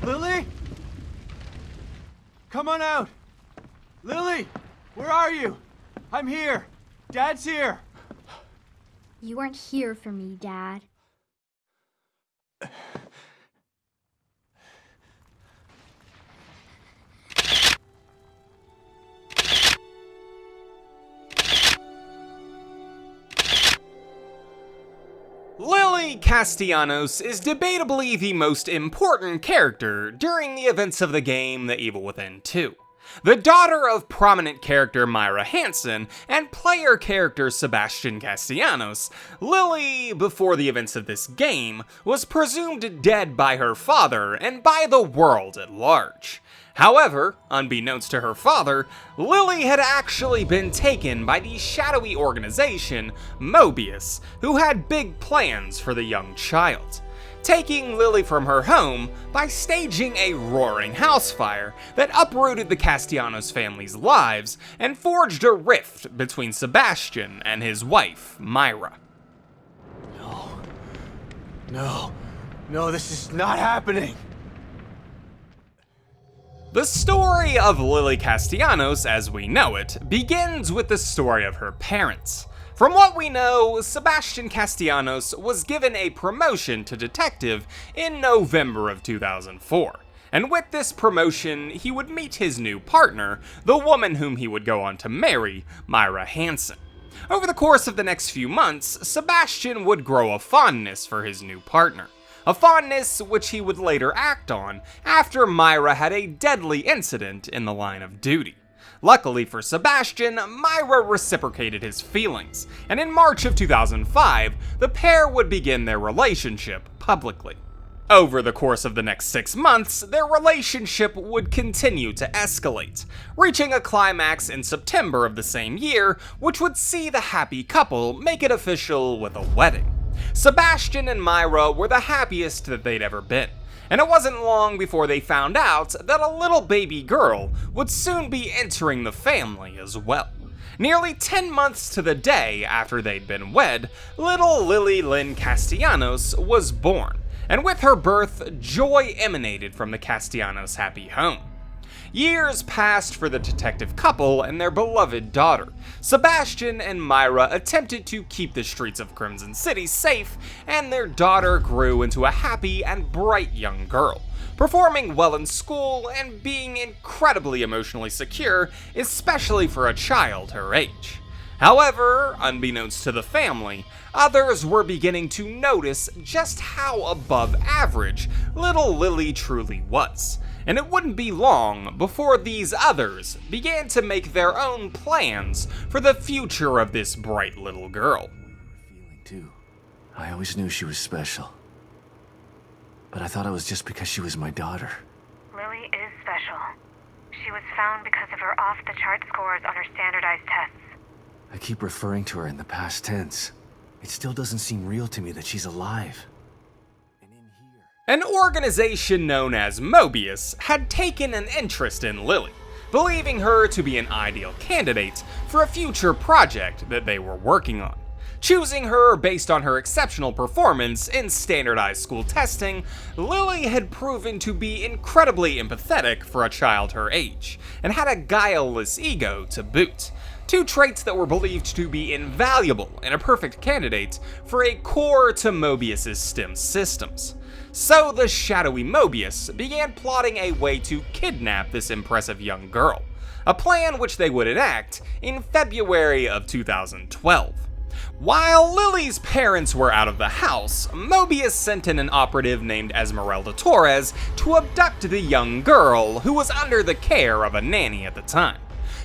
Lily? Come on out! Lily! Where are you? I'm here! Dad's here! You weren't here for me, Dad. Lily Castellanos is debatably the most important character during the events of the game The Evil Within 2. The daughter of prominent character Myra Hanson and player character Sebastian Castellanos, Lily, before the events of this game, was presumed dead by her father and by the world at large. However, unbeknownst to her father, Lily had actually been taken by the shadowy organization, Mobius, who had big plans for the young child, taking Lily from her home by staging a roaring house fire that uprooted the Castellanos family's lives and forged a rift between Sebastian and his wife, Myra. No, this is not happening! The story of Lily Castellanos, as we know it, begins with the story of her parents. From what we know, Sebastian Castellanos was given a promotion to detective in November of 2004. And with this promotion, he would meet his new partner, the woman whom he would go on to marry, Myra Hanson. Over the course of the next few months, Sebastian would grow a fondness for his new partner. A fondness which he would later act on after Myra had a deadly incident in the line of duty. Luckily for Sebastian, Myra reciprocated his feelings, and in March of 2005, the pair would begin their relationship publicly. Over the course of the next 6 months, their relationship would continue to escalate, reaching a climax in September of the same year, which would see the happy couple make it official with a wedding. Sebastian and Myra were the happiest that they'd ever been, and it wasn't long before they found out that a little baby girl would soon be entering the family as well. Nearly 10 months to the day after they'd been wed, little Lily Lynn Castellanos was born, and with her birth, joy emanated from the Castellanos' happy home. Years passed for the detective couple and their beloved daughter. Sebastian and Myra attempted to keep the streets of Crimson City safe, and their daughter grew into a happy and bright young girl, performing well in school and being incredibly emotionally secure, especially for a child her age. However, unbeknownst to the family, others were beginning to notice just how above average little Lily truly was. And it wouldn't be long before these others began to make their own plans for the future of this bright little girl. Feeling too. I always knew she was special. But I thought it was just because she was my daughter. Lily is special. She was found because of her off-the-chart scores on her standardized tests. I keep referring to her in the past tense. It still doesn't seem real to me that she's alive. An organization known as Mobius had taken an interest in Lily, believing her to be an ideal candidate for a future project that they were working on. Choosing her based on her exceptional performance in standardized school testing, Lily had proven to be incredibly empathetic for a child her age, and had a guileless ego to boot. Two traits that were believed to be invaluable and a perfect candidate for a core to Mobius's STEM systems. So the shadowy Mobius began plotting a way to kidnap this impressive young girl, a plan which they would enact in February of 2012. While Lily's parents were out of the house, Mobius sent in an operative named Esmeralda Torres to abduct the young girl who was under the care of a nanny at the time.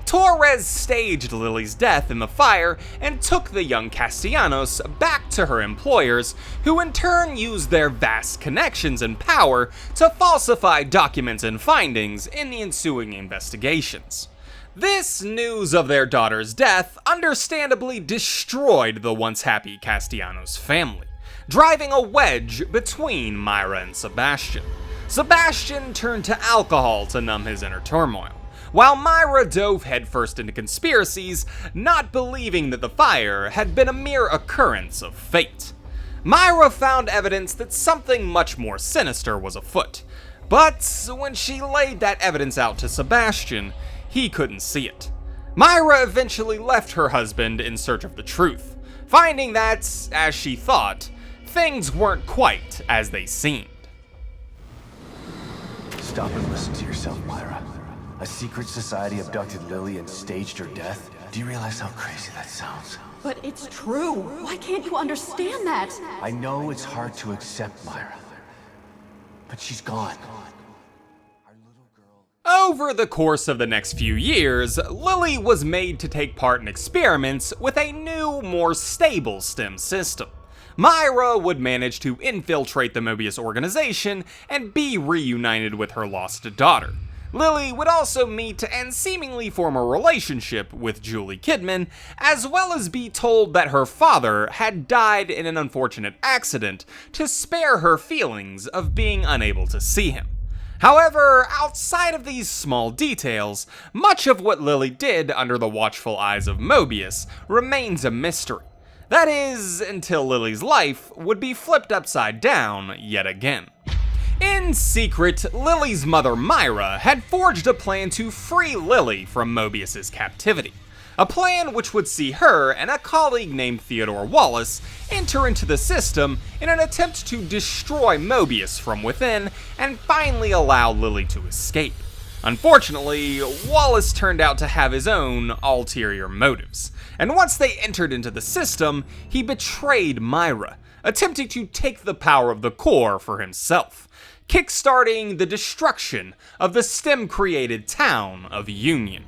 Torres staged Lily's death in the fire and took the young Castellanos back to her employers, who in turn used their vast connections and power to falsify documents and findings in the ensuing investigations. This news of their daughter's death understandably destroyed the once happy Castellanos family, driving a wedge between Myra and Sebastian. Sebastian turned to alcohol to numb his inner turmoil, while Myra dove headfirst into conspiracies, not believing that the fire had been a mere occurrence of fate. Myra found evidence that something much more sinister was afoot. But when she laid that evidence out to Sebastian, he couldn't see it. Myra eventually left her husband in search of the truth, finding that, as she thought, things weren't quite as they seemed. Stop and listen to yourself, Myra. A secret society abducted Lily and staged her death? Do you realize how crazy that sounds? But it's true. Why can't you understand that? I know it's hard to accept, Myra. But she's gone. Over the course of the next few years, Lily was made to take part in experiments with a new, more stable STEM system. Myra would manage to infiltrate the Mobius organization and be reunited with her lost daughter. Lily would also meet and seemingly form a relationship with Julie Kidman, as well as be told that her father had died in an unfortunate accident to spare her feelings of being unable to see him. However, outside of these small details, much of what Lily did under the watchful eyes of Mobius remains a mystery. That is, until Lily's life would be flipped upside down yet again. In secret, Lily's mother Myra had forged a plan to free Lily from Mobius's captivity. A plan which would see her and a colleague named Theodore Wallace enter into the system in an attempt to destroy Mobius from within and finally allow Lily to escape. Unfortunately, Wallace turned out to have his own ulterior motives, and once they entered into the system, he betrayed Myra, attempting to take the power of the core for himself, kickstarting the destruction of the STEM-created town of Union.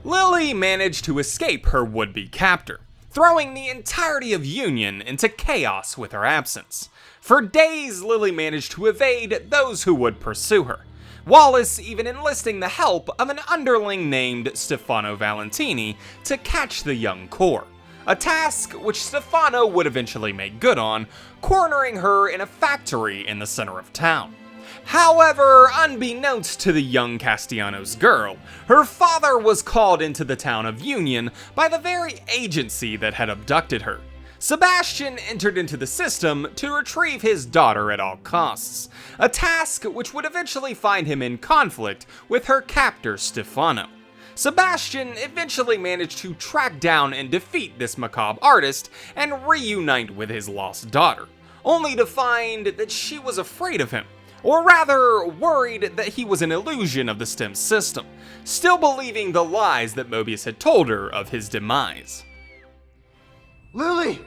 Lily managed to escape her would-be captor, throwing the entirety of Union into chaos with her absence. For days, Lily managed to evade those who would pursue her, Wallace even enlisting the help of an underling named Stefano Valentini to catch the young core, a task which Stefano would eventually make good on, cornering her in a factory in the center of town. However, unbeknownst to the young Castellanos girl, her father was called into the town of Union by the very agency that had abducted her. Sebastian entered into the system to retrieve his daughter at all costs, a task which would eventually find him in conflict with her captor Stefano. Sebastian eventually managed to track down and defeat this macabre artist and reunite with his lost daughter, only to find that she was afraid of him. Or rather, worried that he was an illusion of the STEM system, still believing the lies that Mobius had told her of his demise. Lily!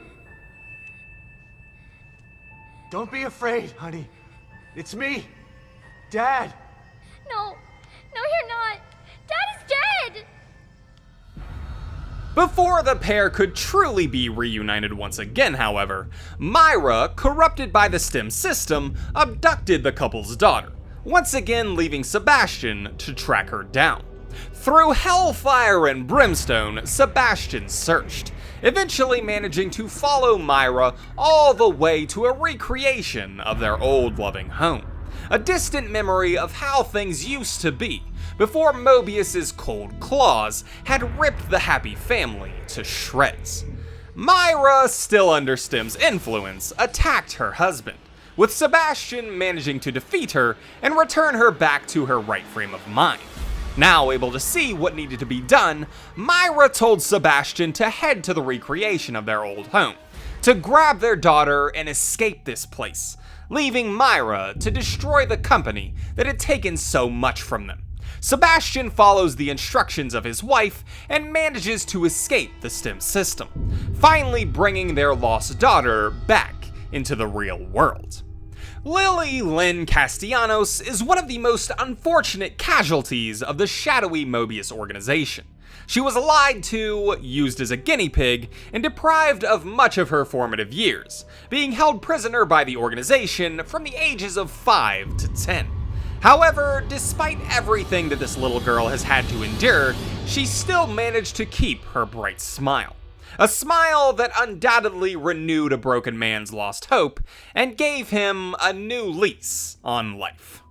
Don't be afraid, honey. It's me, Dad. No, you're not. Dad is dead! Before the pair could truly be reunited once again, however, Myra, corrupted by the STEM system, abducted the couple's daughter, once again leaving Sebastian to track her down. Through hellfire and brimstone, Sebastian searched, eventually managing to follow Myra all the way to a recreation of their old loving home, a distant memory of how things used to be before Mobius's cold claws had ripped the happy family to shreds. Myra, still under STEM's influence, attacked her husband, with Sebastian managing to defeat her and return her back to her right frame of mind. Now able to see what needed to be done, Myra told Sebastian to head to the recreation of their old home, to grab their daughter and escape this place, leaving Myra to destroy the company that had taken so much from them. Sebastian follows the instructions of his wife and manages to escape the STEM system, finally bringing their lost daughter back into the real world. Lily Lynn Castellanos is one of the most unfortunate casualties of the shadowy Mobius organization. She was lied to, used as a guinea pig, and deprived of much of her formative years, being held prisoner by the organization from the ages of 5 to 10. However, despite everything that this little girl has had to endure, she still managed to keep her bright smile. A smile that undoubtedly renewed a broken man's lost hope and gave him a new lease on life.